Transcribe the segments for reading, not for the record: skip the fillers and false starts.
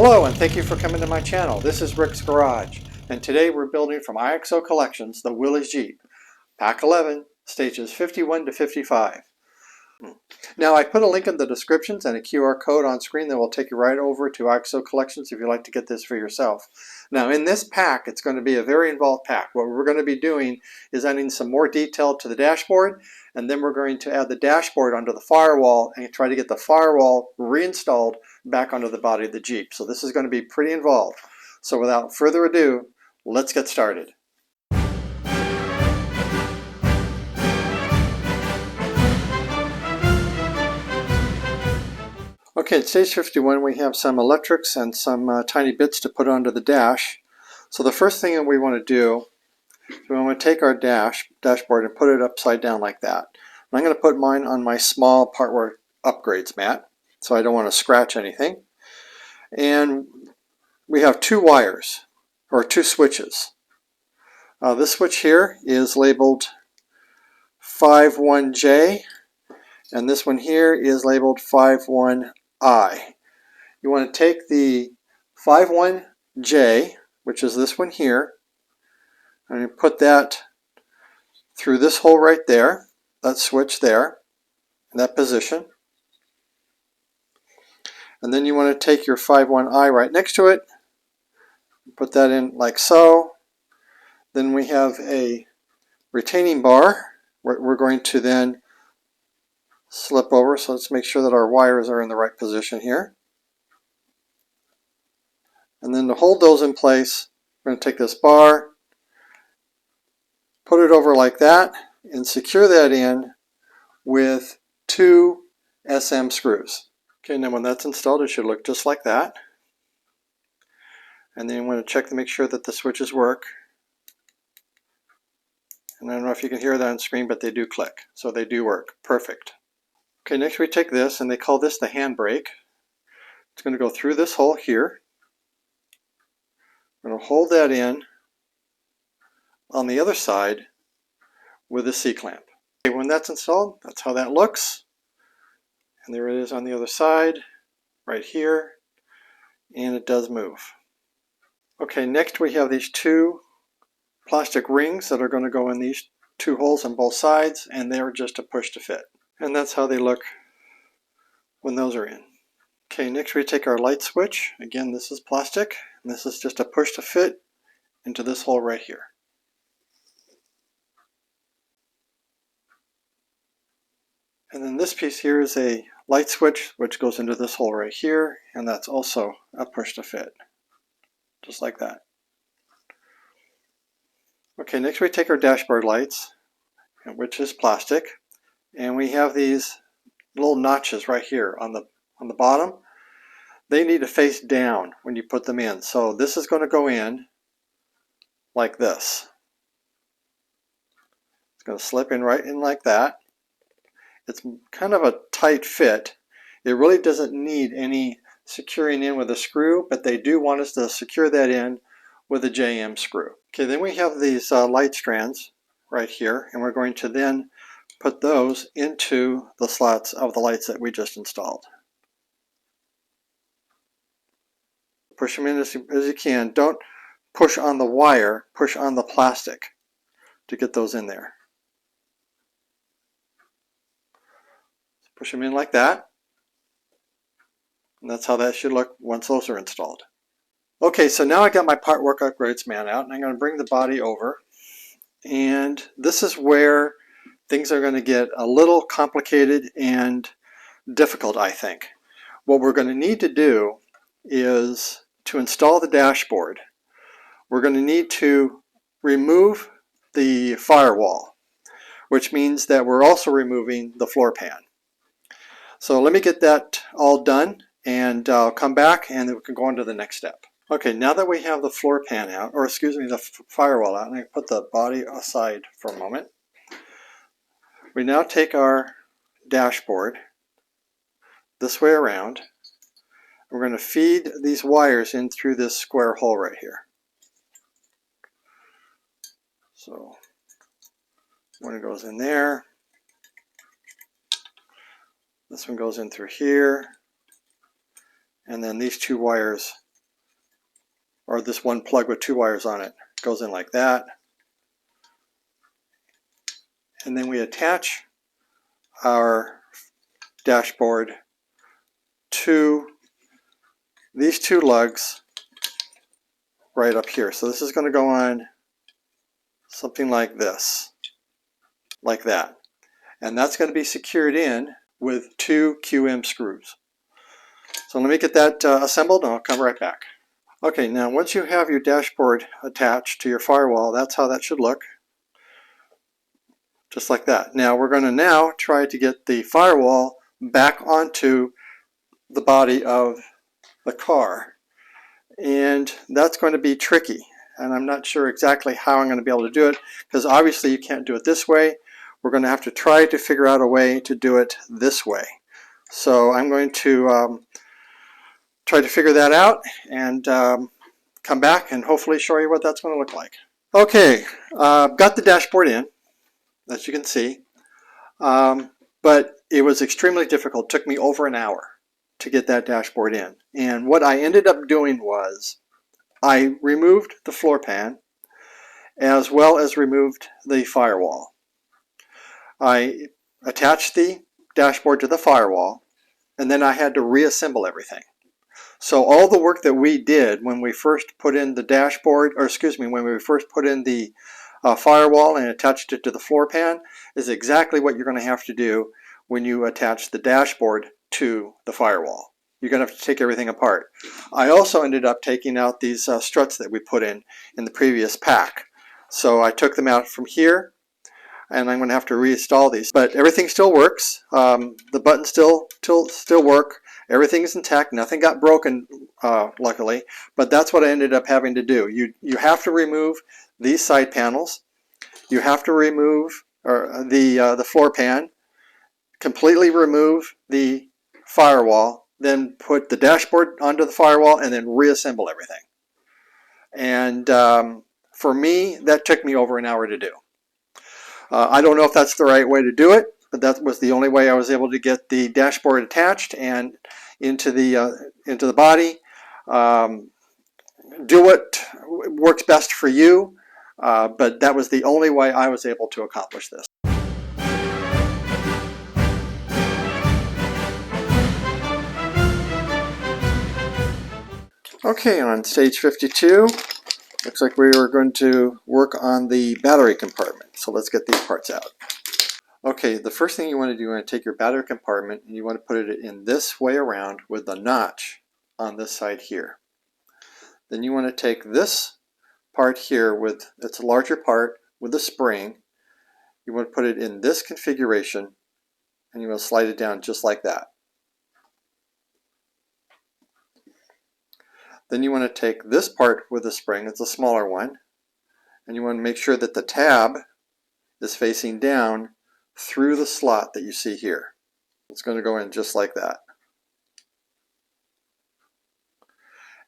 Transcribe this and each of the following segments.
Hello and thank you for coming to my channel. This is Rick's Garage, and today we're building from iXO Collections the Willys Jeep, Pack 11, stages 51 to 55. Now I put a link in the descriptions and a QR code on screen that will take you right over to iXO Collections if you'd like to get this for yourself. Now in this pack, it's going to be a very involved pack. What we're going to be doing is adding some more detail to the dashboard, and then we're going to add the dashboard onto the firewall and try to get the firewall reinstalled back onto the body of the Jeep. So this is going to be pretty involved. So without further ado, let's get started. Okay, at stage 51 we have some electrics and some tiny bits to put onto the dash. So the first thing that we want to do is we want to take our dashboard and put it upside down like that. And I'm going to put mine on my small partwork upgrades mat, so I don't want to scratch anything. And we have two wires, or two switches. This switch here is labeled 51J, and this one here is labeled 51I. You want to take the 51J, which is this one here, and you put that through this hole right there, that switch there, in that position. And then you want to take your 51I right next to it, put that in like so. Then we have a retaining bar we're going to then slip over, so let's make sure that our wires are in the right position here. And then to hold those in place, we're going to take this bar, put it over like that, and secure that in with two SM screws. Okay, now when that's installed, it should look just like that. And then you want to check to make sure that the switches work. And I don't know if you can hear that on screen, but they do click. So they do work. Perfect. Okay, next we take this, and they call this the handbrake. It's going to go through this hole here. I'm going to hold that in on the other side with a C-clamp. Okay, when that's installed, that's how that looks. And there it is on the other side, right here. And it does move. Okay, next we have these two plastic rings that are going to go in these two holes on both sides, and they're just a push to fit. And that's how they look when those are in. Okay, next we take our light switch. Again, this is plastic, and this is just a push to fit into this hole right here. And then this piece here is a light switch which goes into this hole right here, and that's also a push to fit, just like that. Okay, next we take our dashboard lights, which is plastic, and we have these little notches right here on the bottom. They need to face down when you put them in. So this is going to go in like this. It's going to slip in right in like that. It's kind of a tight fit. It really doesn't need any securing in with a screw, but they do want us to secure that in with a JM screw. Okay, then we have these light strands right here, and we're going to then put those into the slots of the lights that we just installed. Push them in as you can. Don't push on the wire, push on the plastic to get those in there. Push them in like that. And that's how that should look once those are installed. Okay, so now I got my Partwork Upgrades mat out, and I'm going to bring the body over. And this is where things are going to get a little complicated and difficult, I think. What we're going to need to do is to install the dashboard. We're going to need to remove the firewall, which means that we're also removing the floor pan. So let me get that all done, and I'll come back and then we can go on to the next step. Okay, now that we have the floor pan out, or excuse me, the firewall out, and I put the body aside for a moment, we now take our dashboard this way around. We're going to feed these wires in through this square hole right here. So one goes in there. This one goes in through here. And then these two wires or this one plug with 2 wires on it. Goes in like that. And then we attach our dashboard to these 2 lugs right up here. So this is going to go on something like this, like that. And that's going to be secured in with 2 QM screws. So let me get that assembled and I'll come right back. Okay, now once you have your dashboard attached to your firewall, that's how that should look. Just like that. Now we're going to now try to get the firewall back onto the body of the car. And that's going to be tricky. And I'm not sure exactly how I'm going to be able to do it, because obviously you can't do it this way. We're going to have to try to figure out a way to do it this way. So I'm going to try to figure that out and come back and hopefully show you what that's going to look like. Okay, got the dashboard in, as you can see, but it was extremely difficult. It took me over an hour to get that dashboard in. And what I ended up doing was I removed the floor pan as well as removed the firewall. I attached the dashboard to the firewall, and then I had to reassemble everything. So all the work that we did when we first put in the dashboard, or excuse me, when we first put in the firewall and attached it to the floor pan, is exactly what you're going to have to do when you attach the dashboard to the firewall. You're going to have to take everything apart. I also ended up taking out these struts that we put in the previous pack. So I took them out from here, and I'm going to have to reinstall these. But everything still works. The buttons still work. Everything is intact. Nothing got broken, luckily. But that's what I ended up having to do. You have to remove these side panels. You have to remove the floor pan, completely remove the firewall, then put the dashboard onto the firewall, and then reassemble everything. And for me, that took me over an hour to do. I don't know if that's the right way to do it, but that was the only way I was able to get the dashboard attached and into the body. Do what works best for you, but that was the only way I was able to accomplish this. Okay, on stage 52, looks like we are going to work on the battery compartment. So let's get these parts out. Okay, the first thing you want to do, you want to take your battery compartment and you want to put it in this way around with the notch on this side here. Then you want to take this part here with, it's a larger part with a spring. You want to put it in this configuration and you want to slide it down just like that. Then you want to take this part with the spring, it's a smaller one, and you want to make sure that the tab is facing down through the slot that you see here. It's going to go in just like that.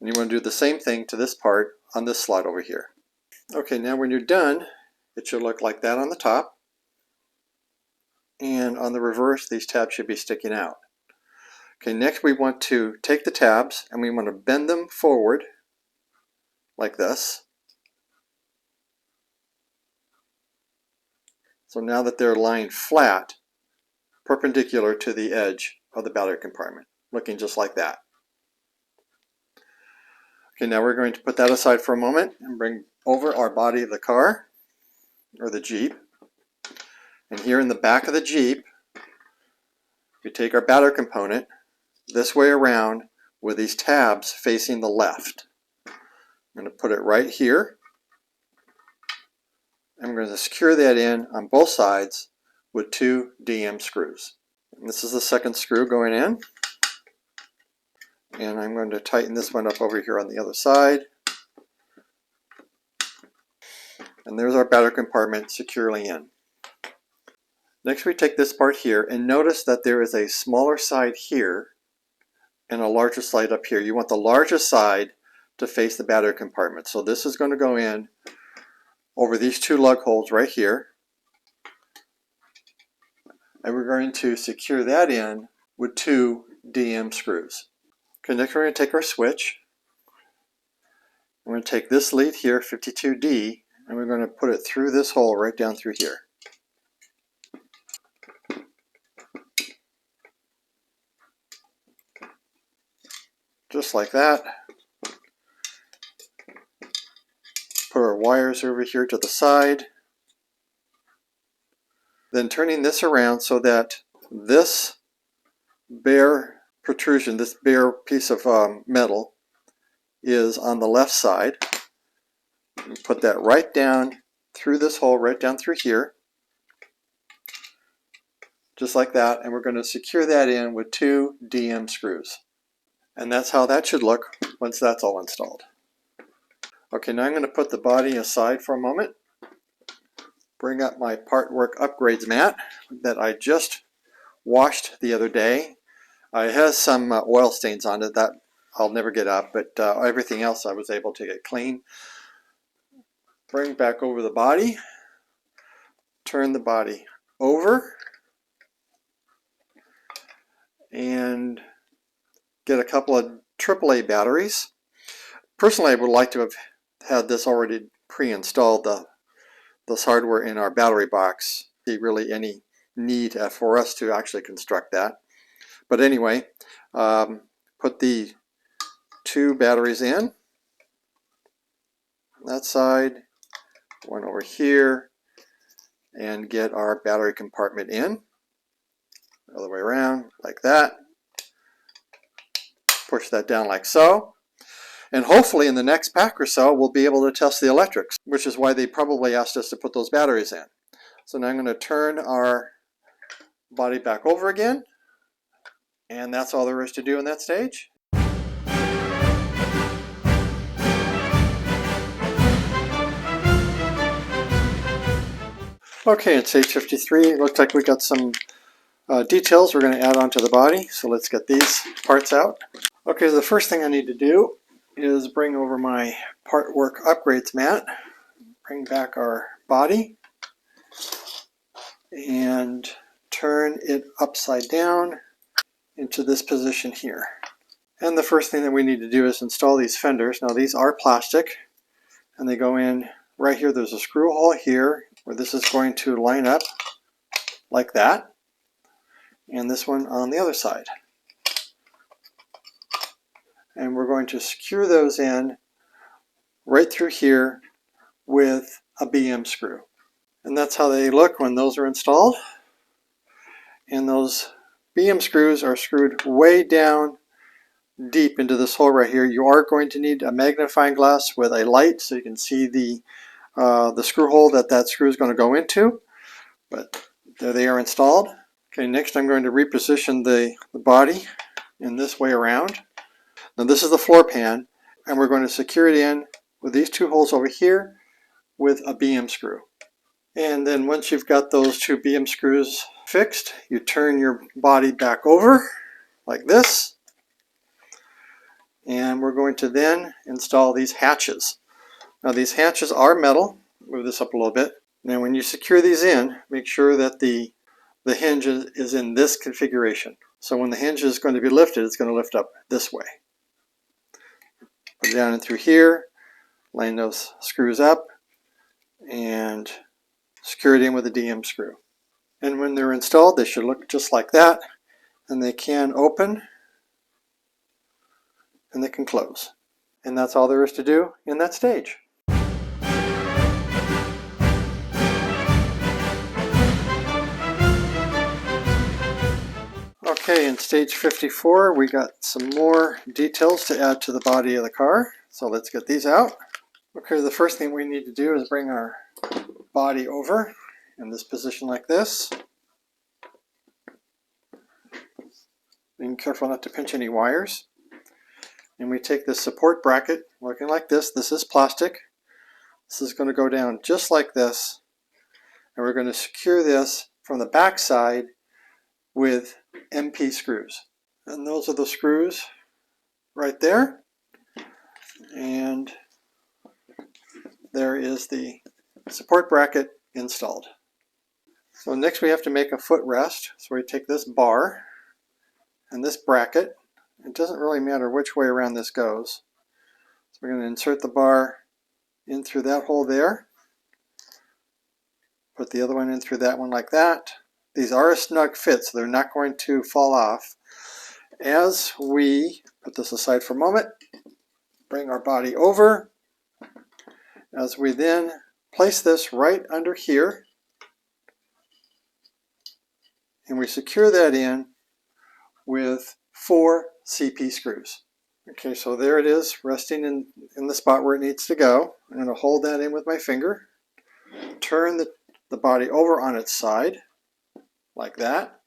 And you want to do the same thing to this part on this slot over here. Okay, now when you're done, it should look like that on the top. And on the reverse, these tabs should be sticking out. Okay, next we want to take the tabs and we want to bend them forward like this. So now that they're lying flat, perpendicular to the edge of the battery compartment, looking just like that. Okay, now we're going to put that aside for a moment and bring over our body of the car, or the Jeep. And here in the back of the Jeep, we take our battery component this way around with these tabs facing the left. I'm going to put it right here. And we're going to secure that in on both sides with 2 DM screws. And this is the second screw going in. And I'm going to tighten this one up over here on the other side. And there's our battery compartment securely in. Next we take this part here and notice that there is a smaller side here and a larger side up here. You want the largest side to face the battery compartment. So this is going to go in over these 2 lug holes right here. And we're going to secure that in with 2 DM screws. Okay, next we're going to take our switch We're going to take this lead here, 52D, and we're going to put it through this hole right down through here. Just like that. Put our wires over here to the side. Then turning this around so that this bare protrusion, this bare piece of metal, is on the left side. You put that right down through this hole, right down through here. Just like that. And we're going to secure that in with 2 DM screws. And that's how that should look once that's all installed. Okay, now I'm going to put the body aside for a moment. Bring up my part work upgrades mat that I just washed the other day. It has some oil stains on it that I'll never get up, but everything else I was able to get clean. Bring back over the body. Turn the body over. And get a couple of AAA batteries. Personally, I would like to have had this already pre-installed, this hardware in our battery box. See really any need for us to actually construct that. But anyway, put the 2 batteries in. That side, one over here, and get our battery compartment in. Other way around, like that. Push that down like so. And hopefully in the next pack or so, we'll be able to test the electrics, which is why they probably asked us to put those batteries in. So now I'm going to turn our body back over again. And that's all there is to do in that stage. Okay, in stage 53, it looks like we got some details we're going to add onto the body. So let's get these parts out. Okay, so the first thing I need to do is bring over my part work upgrades mat, bring back our body, and turn it upside down into this position here. And the first thing that we need to do is install these fenders. Now these are plastic, and they go in right here. There's a screw hole here where this is going to line up like that, and this one on the other side. And we're going to secure those in right through here with a BM screw. And that's how they look when those are installed. And those BM screws are screwed way down deep into this hole right here. You are going to need a magnifying glass with a light so you can see the screw hole that screw is going to go into. But there they are installed. Okay, next I'm going to reposition the body in this way around. Now this is the floor pan, and we're going to secure it in with these 2 holes over here with a BM screw. And then once you've got those 2 BM screws fixed, you turn your body back over like this. And we're going to then install these hatches. Now these hatches are metal. Move this up a little bit. Now when you secure these in, make sure that the hinge is in this configuration. So when the hinge is going to be lifted, it's going to lift up this way. Put it down and through here, line those screws up, and secure it in with a DM screw. And when they're installed, they should look just like that, and they can open and they can close. And that's all there is to do in that stage. Okay, in stage 54, we got some more details to add to the body of the car. So let's get these out. Okay, the first thing we need to do is bring our body over in this position like this. Being careful not to pinch any wires. And we take this support bracket, looking like this. This is plastic. This is going to go down just like this. And we're going to secure this from the back side with MP screws. And those are the screws right there. And there is the support bracket installed. So next we have to make a footrest. So we take this bar and this bracket. It doesn't really matter which way around this goes. So We're going to insert the bar in through that hole there. Put the other one in through that one like that. These are a snug fit, so they're not going to fall off. As we put this aside for a moment, bring our body over, as we then place this right under here, and we secure that in with 4 CP screws. Okay, so there it is, resting in the spot where it needs to go. I'm going to hold that in with my finger, turn the body over on its side, like that,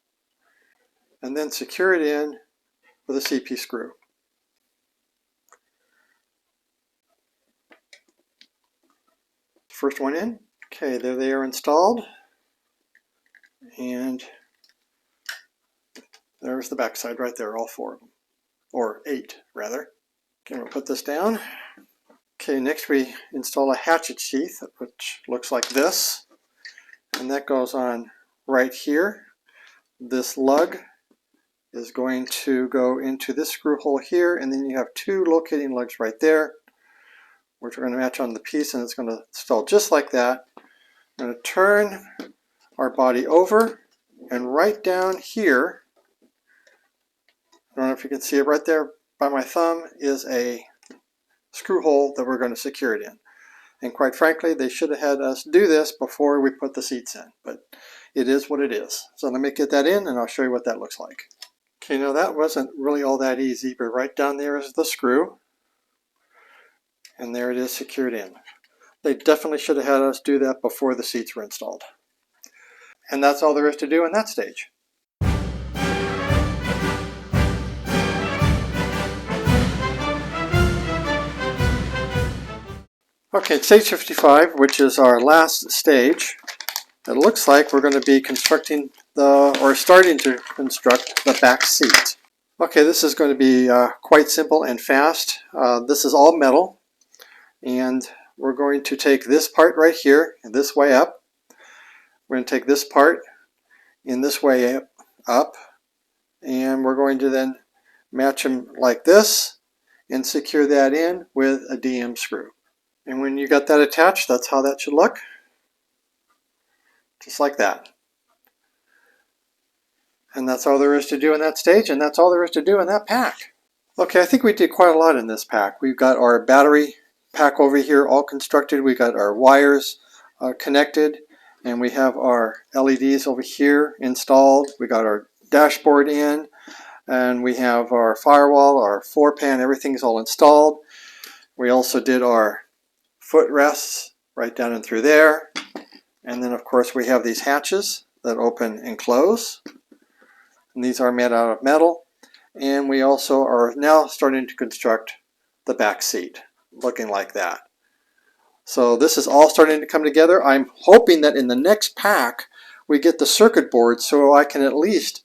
and then secure it in with a CP screw. First one in. Okay, there they are installed, and there's the back side right there, all 4 of them, or 8 rather. Okay, we'll put this down. Okay, next we install a hatchet sheath, which looks like this, and that goes on right here. This lug is going to go into this screw hole here, and then you have 2 locating lugs right there, which we're going to match on the piece, and it's going to install just like that. I'm going to turn our body over, and right down here, I don't know if you can see it right there by my thumb, is a screw hole that we're going to secure it in. And quite frankly, they should have had us do this before we put the seats in, but it is what it is. So let me get that in, and I'll show you what that looks like. Okay, now that wasn't really all that easy, but right down there is the screw, and there it is secured in. They definitely should have had us do that before the seats were installed. And that's all there is to do in that stage. Okay, stage 55, which is our last stage. It looks like we're going to be constructing starting to construct the back seat. Okay, this is going to be quite simple and fast. This is all metal, and we're going to take this part right here and this way up. We're going to take this part in this way up, and we're going to then match them like this and secure that in with a DM screw. And when you got that attached, that's how that should look. Just like that. And that's all there is to do in that stage, and that's all there is to do in that pack. Okay, I think we did quite a lot in this pack. We've got our battery pack over here all constructed. We got our wires connected, and we have our LEDs over here installed. We got our dashboard in, and we have our firewall, our floor pan, everything's all installed. We also did our footrests right down and through there. And then of course we have these hatches that open and close. And these are made out of metal. And we also are now starting to construct the back seat, looking like that. So this is all starting to come together. I'm hoping that in the next pack we get the circuit board so I can at least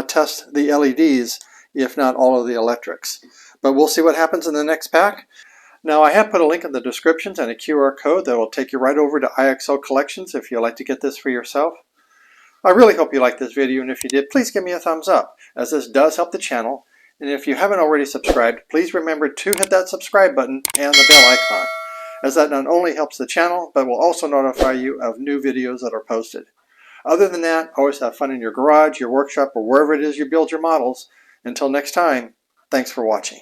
test the LEDs, if not all of the electrics. But we'll see what happens in the next pack. Now I have put a link in the descriptions and a QR code that will take you right over to iXO Collections if you'd like to get this for yourself. I really hope you liked this video, and if you did, please give me a thumbs up, as this does help the channel. And if you haven't already subscribed, please remember to hit that subscribe button and the bell icon, as that not only helps the channel, but will also notify you of new videos that are posted. Other than that, always have fun in your garage, your workshop, or wherever it is you build your models. Until next time, thanks for watching.